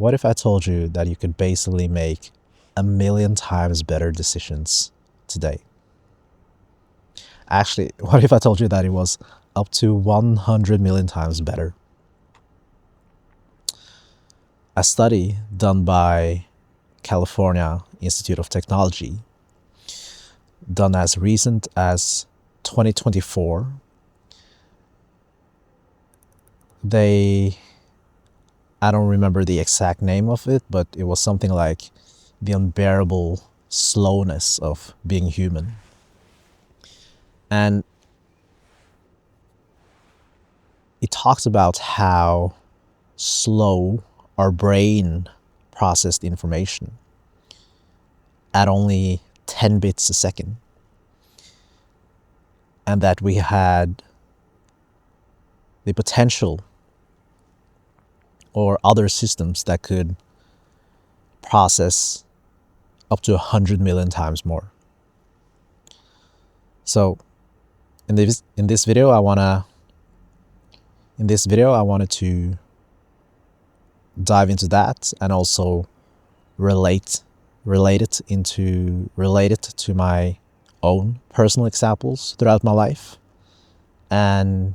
What if I told you that you could basically make 1,000,000 times better decisions today? Actually, what if I told you that it was up to 100 million times better? A study done by California Institute of Technology, done as recent as 2024, I don't remember the exact name of it, but it was something like the unbearable slowness of being human. And it talks about how slow our brain processed information at only 10 bits a second. And that we had the potential or other systems that could process up to 100 million times more. So in this video, I wanted to dive into that and also relate it to my own personal examples throughout my life, and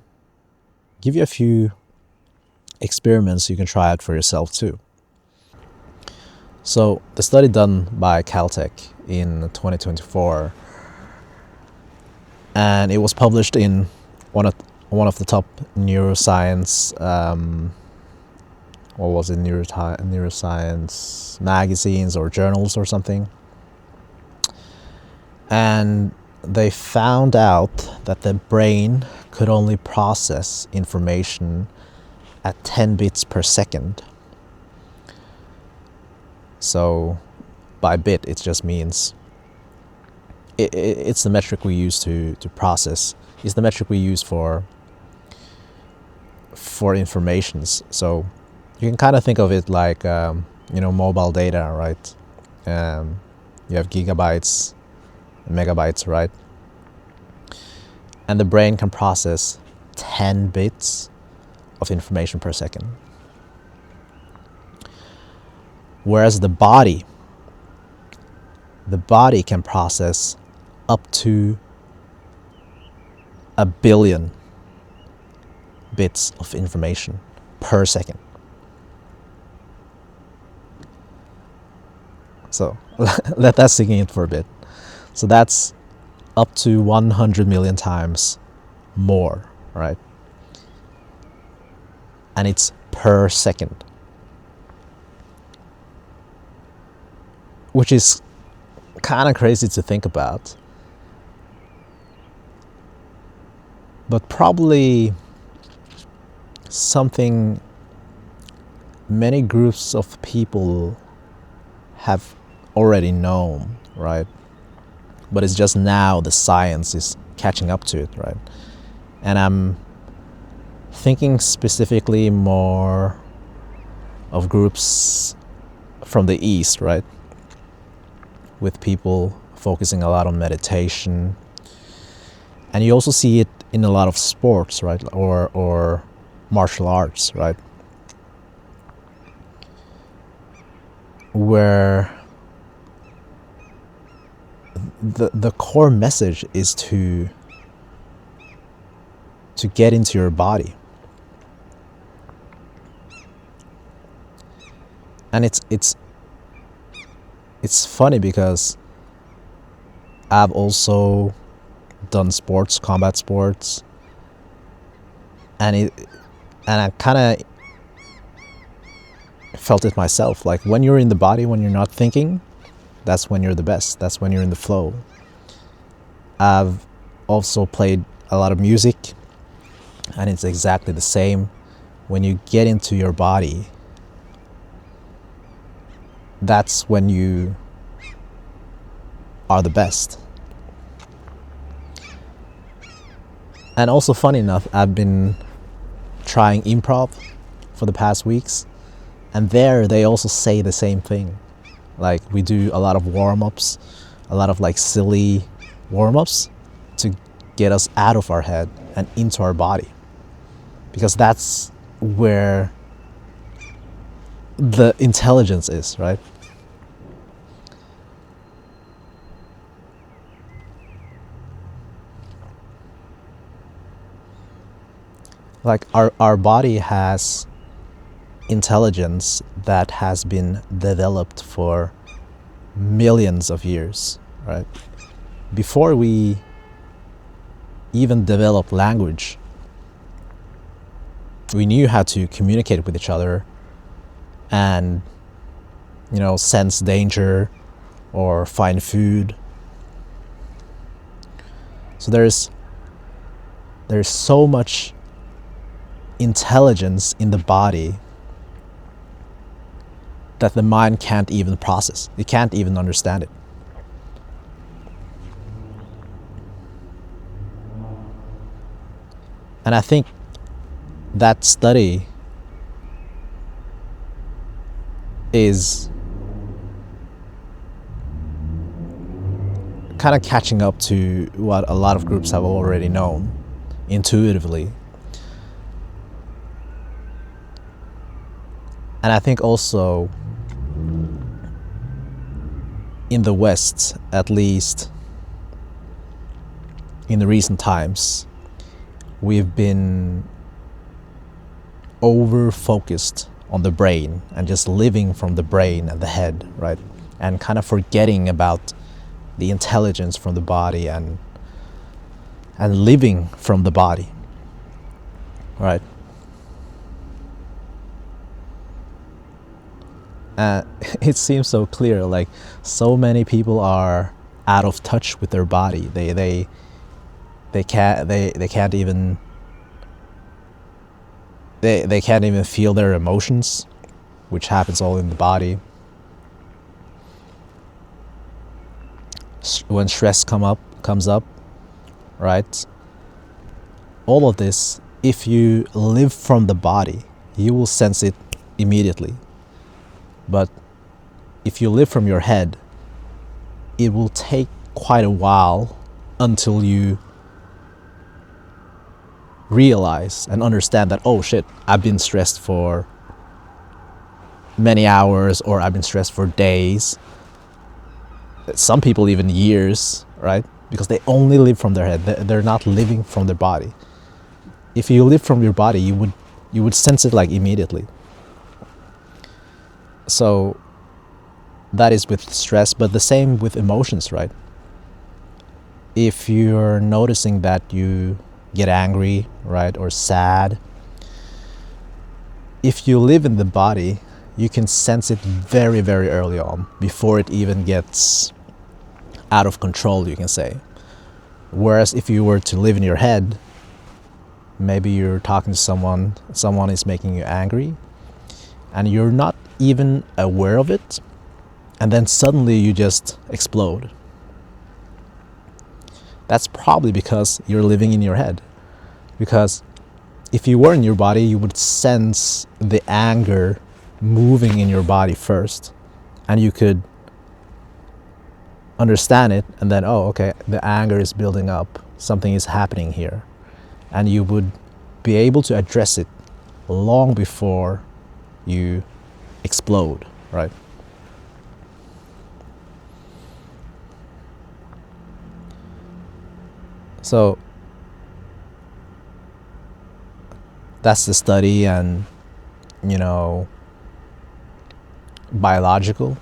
give you a few experiments you can try out for yourself too. So the study done by Caltech in 2024, and it was published in one of the top neuroscience neuroscience magazines or journals or something. And they found out that the brain could only process information at 10 bits per second. So by bit, it just means it's the metric we use to process. It's the metric we use for informations. So you can kind of think of it like mobile data, right? You have gigabytes, megabytes, right? And the brain can process 10 bits of information per second. Whereas the body can process up to 1 billion bits of information per second. So let that sink in for a bit. So that's up to 100 million times more, right? And it's per second, which is kind of crazy to think about, but probably something many groups of people have already known, right? But it's just now the science is catching up to it, right? And I'm thinking specifically more of groups from the East, right? With people focusing a lot on meditation. And you also see it in a lot of sports, right? Or martial arts, right? Where the core message is to get into your body. And it's funny because I've also done combat sports, and I kind of felt it myself. Like when you're in the body, when you're not thinking, that's when you're the best. That's when you're in the flow. I've also played a lot of music, and it's exactly the same. When you get into your body, that's when you are the best. And also, funny enough, I've been trying improv for the past weeks, and there they also say the same thing. Like, we do a lot of warm-ups, a lot of like silly warm-ups to get us out of our head and into our body, because that's where the intelligence is, right? Like our body has intelligence that has been developed for millions of years, right? Before we even developed language, we knew how to communicate with each other and, sense danger or find food. So there's so much intelligence in the body that the mind can't even process. It can't even understand it. And I think that study is kind of catching up to what a lot of groups have already known intuitively. And I think also in the West, at least in the recent times, we've been over-focused on the brain and just living from the brain and the head, right? And kind of forgetting about the intelligence from the body and living from the body, right? It seems so clear, like so many people are out of touch with their body. They can't even they can't even feel their emotions, which happens all in the body. When stress comes up, right? All of this, if you live from the body, you will sense it immediately. But if you live from your head, it will take quite a while until you realize and understand that, oh shit, I've been stressed for many hours, or I've been stressed for days. Some people even years, right? Because they only live from their head. They're not living from their body. If you live from your body, you would sense it like immediately. So that is with stress, but the same with emotions, right? If you're noticing that you get angry, right, or sad, if you live in the body, you can sense it very, very early on, before it even gets out of control, you can say. Whereas if you were to live in your head, maybe you're talking to someone is making you angry, and you're not even aware of it, and then suddenly you just explode. That's probably because you're living in your head. Because if you were in your body, you would sense the anger moving in your body first, and you could understand it, and then, oh, okay, the anger is building up, something is happening here, and you would be able to address it long before you explode, right? So that's the study, and biological.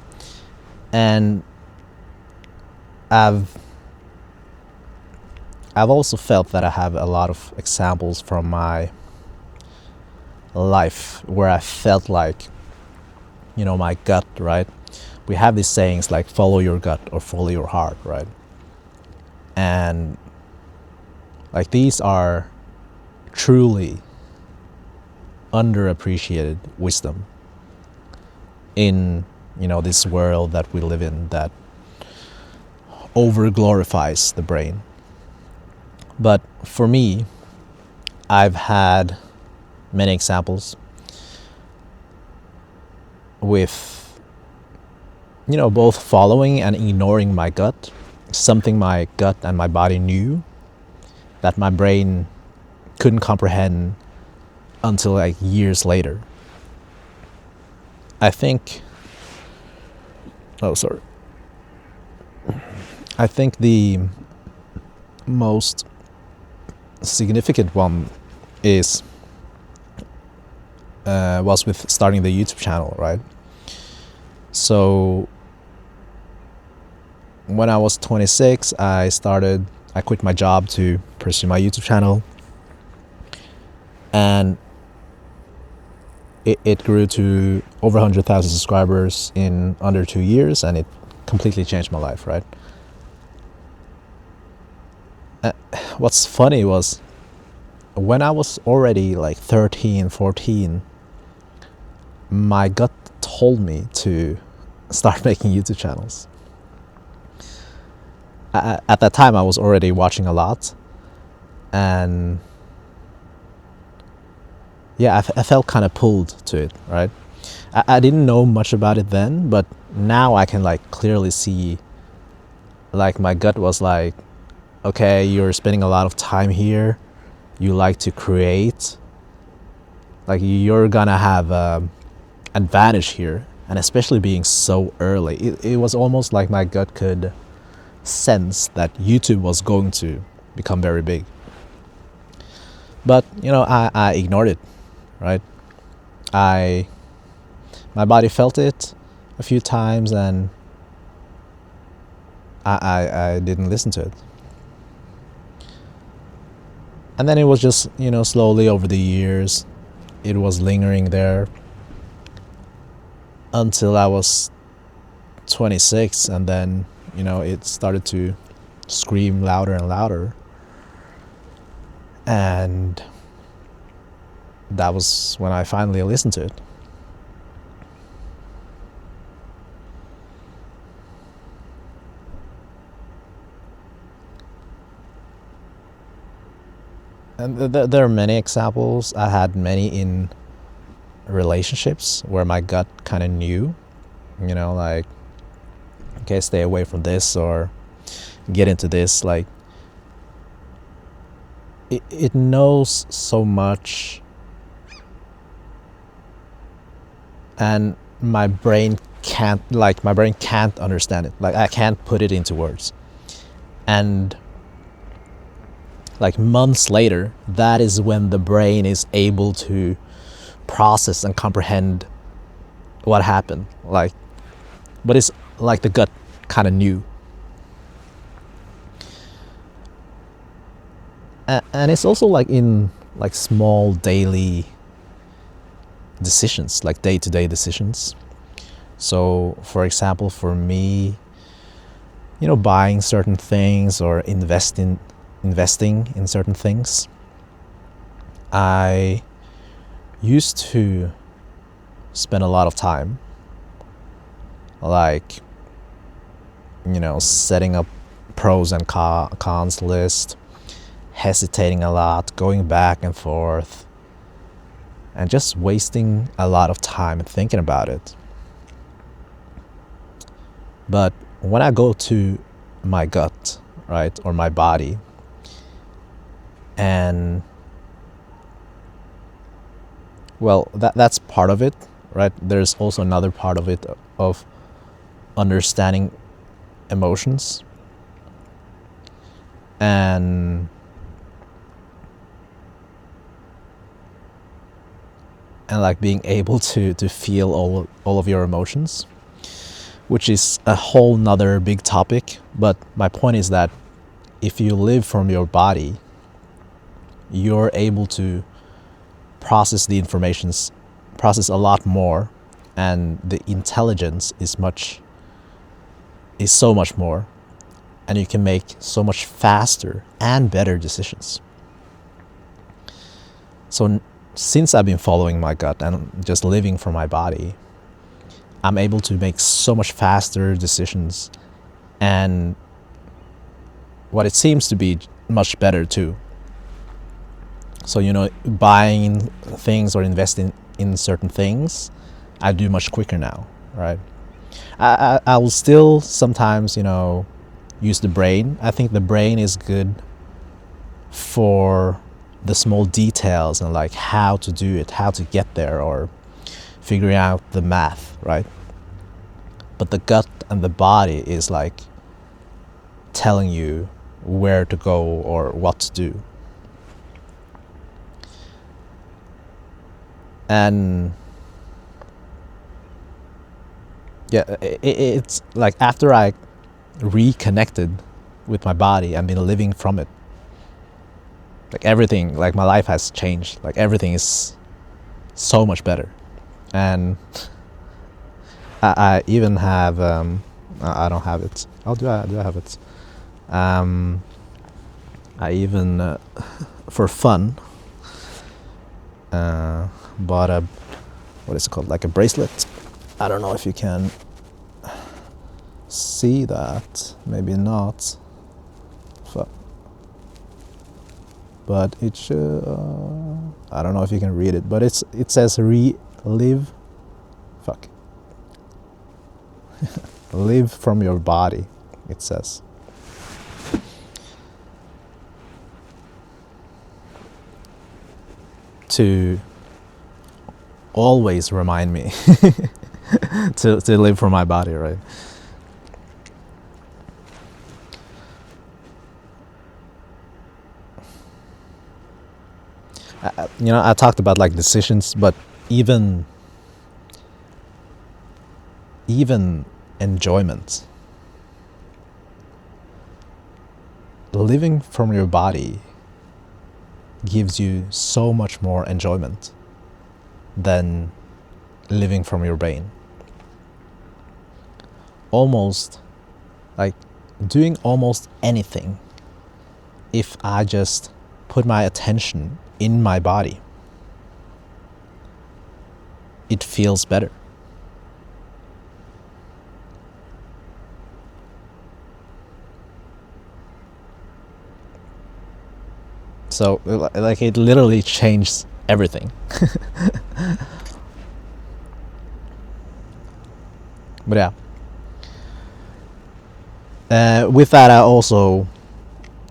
And I've also felt that I have a lot of examples from my life where I felt like, my gut, right? We have these sayings like follow your gut or follow your heart, right? And like these are truly underappreciated wisdom in, this world that we live in that over glorifies the brain. But for me, I've had many examples with, both following and ignoring my gut, something my gut and my body knew that my brain couldn't comprehend until like years later. I think, oh, sorry. I think the most significant one is was with starting the YouTube channel, right? So when I was 26, I quit my job to pursue my YouTube channel, and it grew to over 100,000 subscribers in under 2 years, and it completely changed my life, right? What's funny was when I was already like 13, 14, my gut told me to start making YouTube channels. At that time, I was already watching a lot, and yeah, I felt kind of pulled to it, right? I didn't know much about it then, but now I can like clearly see, like my gut was like, okay, you're spending a lot of time here, you like to create, like you're gonna have advantage here, and especially being so early, it was almost like my gut could sense that YouTube was going to become very big. But I ignored it, right? My body felt it a few times, and I didn't listen to it. And then it was just, slowly over the years, it was lingering there until I was 26, and then, it started to scream louder and louder. And that was when I finally listened to it. And there are many examples. I had many in relationships where my gut kind of knew, like, okay, stay away from this or get into this. Like, it knows so much, and my brain can't understand it. Like, I can't put it into words. And like months later, that is when the brain is able to process and comprehend what happened. But it's like the gut kind of knew. And it's also like in like small daily decisions, like day-to-day decisions. So for example, for me, buying certain things or investing in certain things, I used to spend a lot of time like setting up pros and cons list, hesitating a lot, going back and forth, and just wasting a lot of time thinking about it. But when I go to my gut, right, or my body, and well, that's part of it, right? There's also another part of it of understanding emotions and like being able to feel all of your emotions, which is a whole nother big topic. But my point is that if you live from your body, you're able to process a lot more, and the intelligence is so much more, and you can make so much faster and better decisions. So since I've been following my gut and just living from my body, I'm able to make so much faster decisions, and what it seems to be much better too. So, buying things or investing in certain things, I do much quicker now, right? I will still sometimes, use the brain. I think the brain is good for the small details and like how to do it, how to get there, or figuring out the math, right? But the gut and the body is like telling you where to go or what to do. And yeah, it's like after I reconnected with my body and been living from it, like everything, like my life has changed. Like everything is so much better. And I even have I don't have it. Oh, do I have it? I even for fun bought a, what is it called, like a bracelet. I don't know if you can see that, maybe not, but it should, I don't know if you can read it, but it says live live from your body, it says. To always remind me to live from my body, right? I talked about like decisions, but even enjoyment. Living from your body gives you so much more enjoyment than living from your brain. Almost like doing almost anything, if I just put my attention in my body, it feels better. So like it literally changed everything. But yeah, with that I also,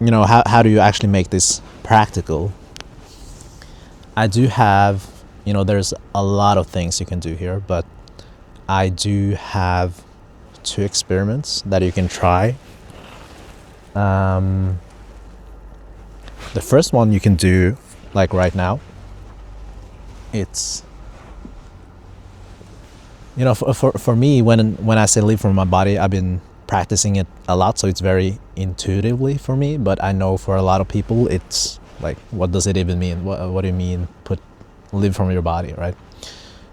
how do you actually make this practical? I do have, there's a lot of things you can do here, but I do have 2 experiments that you can try. The first one you can do like right now. It's, for me, when I say live from my body, I've been practicing it a lot, so it's very intuitively for me. But I know for a lot of people, it's like, what does it even mean? What do you mean live from your body, right?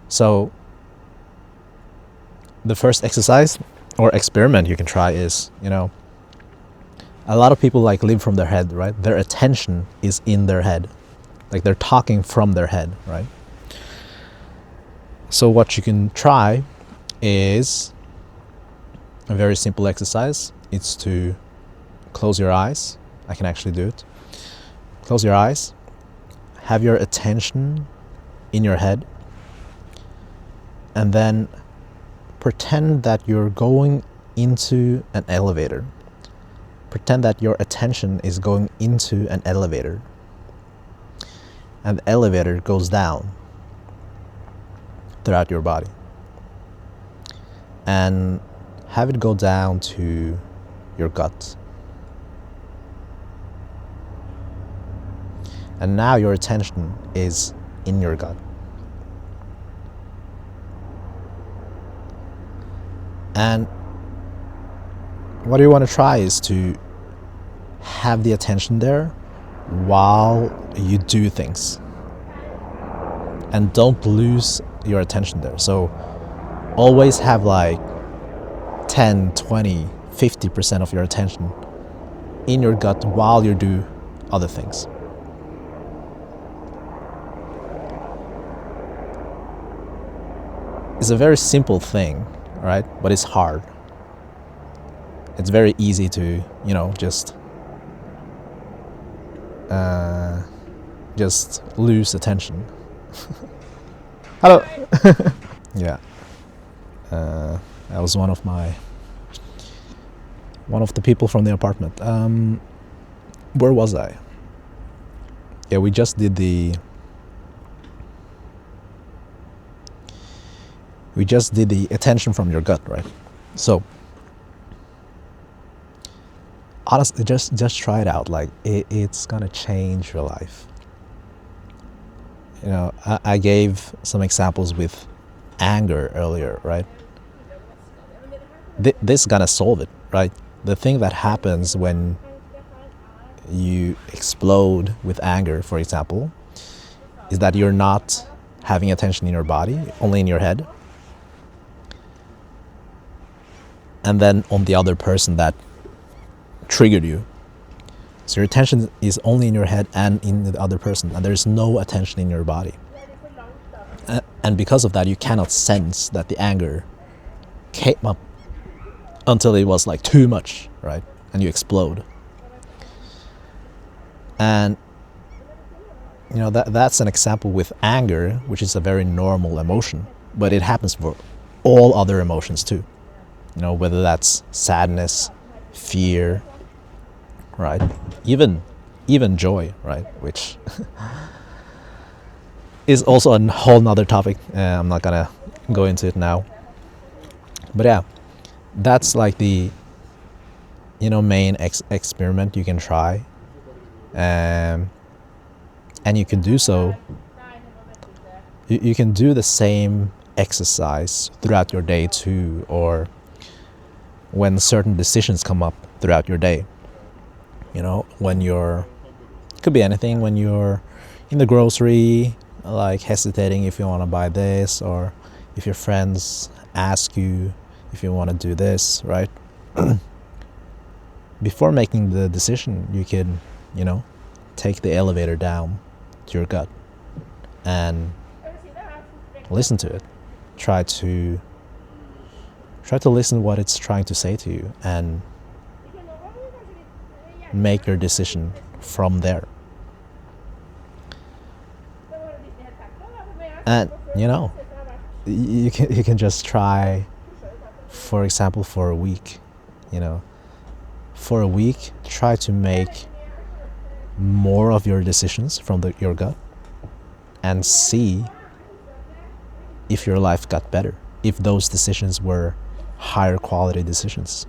So the first exercise or experiment you can try is, a lot of people like live from their head, right? Their attention is in their head. Like they're talking from their head, right? So what you can try is a very simple exercise. It's to close your eyes. I can actually do it. Close your eyes. Have your attention in your head. And then pretend that you're going into an elevator. Pretend that your attention is going into an elevator. And the elevator goes down throughout your body. And have it go down to your gut. And now your attention is in your gut. And what you want to try is to have the attention there while you do things. And don't lose your attention there. So always have like 10, 20, 50% of your attention in your gut while you do other things. It's a very simple thing, right? But it's hard. It's very easy to, just lose attention. Hello. Yeah. That was one of the people from the apartment. Where was I? Yeah, we just did We just did the attention from your gut, right? So honestly, just try it out. Like it's gonna change your life. You know, I gave some examples with anger earlier, right? This is gonna solve it, right? The thing that happens when you explode with anger, for example, is that you're not having attention in your body, only in your head. And then on the other person that triggered you. So your attention is only in your head and in the other person, and there's no attention in your body. And because of that, you cannot sense that the anger came up until it was like too much, right? And you explode. And you know, that's an example with anger, which is a very normal emotion, but it happens for all other emotions too. You know, whether that's sadness, fear, right? Even joy, right? Which is also a whole nother topic. I'm not gonna go into it now. But yeah, that's like the, you know, main experiment you can try. And you can do so. You can do the same exercise throughout your day too, or when certain decisions come up throughout your day. You know, when you're, could be anything, when you're in the grocery, like hesitating if you want to buy this, or if your friends ask you if you want to do this, right? Before making the decision, you can, you know, take the elevator down to your gut and listen to it. Try to listen what it's trying to say to you and make your decision from there. And you know, you can just try, for example, for a week. You know, for a week, try to make more of your decisions from your gut and see if your life got better, if those decisions were higher quality decisions.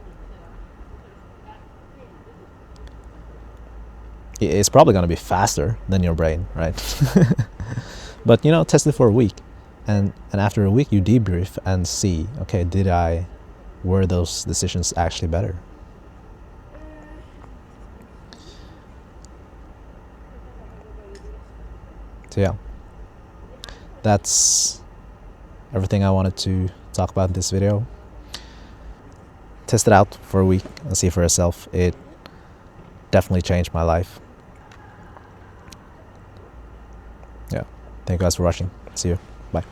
It's probably going to be faster than your brain, right? But you know, test it for a week, and after a week you debrief and see, okay, were those decisions actually better? So yeah, that's everything I wanted to talk about in this video. Test it out for a week and see for yourself. It definitely changed my life. Yeah, thank you guys for watching. See you. Bye.